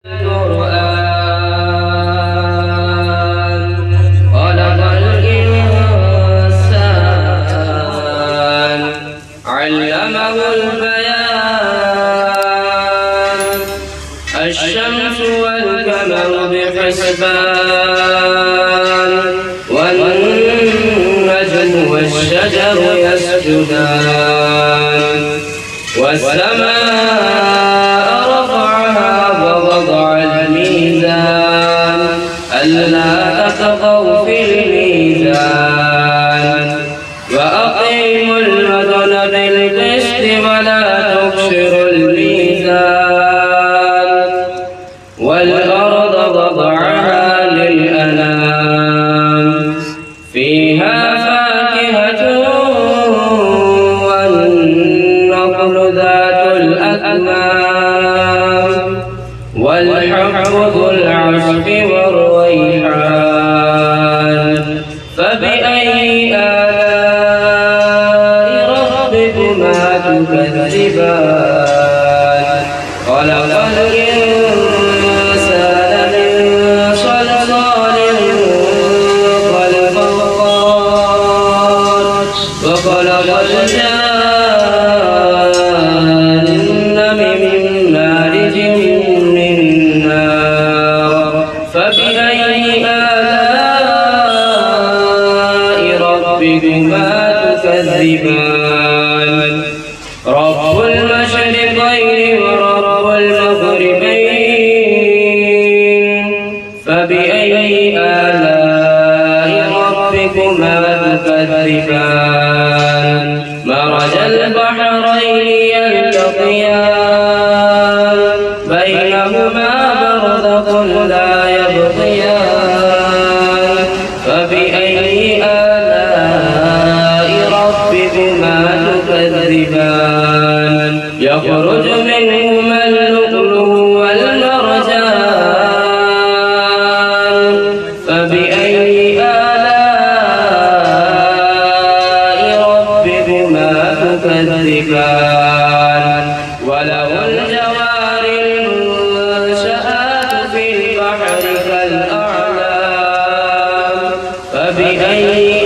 خلق الإنسان علمه البيان الشمس والقمر بحسبان والنجم والشجر يسجدان والسماء رفعها ووضع الميزان ألا تطغوا في الميزان وأقيموا الوزن بالقسط ولا تخسروا الميزان والأرض وضعها للأنام فيها فاكهة والنخل ذات الأكمام والحب ذو العصف والريحان فبأي آلاء ربكما تكذبان خلق الإنسان من صلصال كالفخار وخلق الجن من مارج من نار فبأي آلاء ربكما تكذبان رب المشرقين ورب المغربين فبأي آلاء ربكما تكذبان مرج البحرين يلتقيان بينهما برزخ لا يبغيان فبأي آلاء ربكما تكذبان يخرج منهما اللؤلؤ والمرجان فبأي آلاء ربكما تكذبان وله الجوار المنشآت في البحر كالأعلام فبأي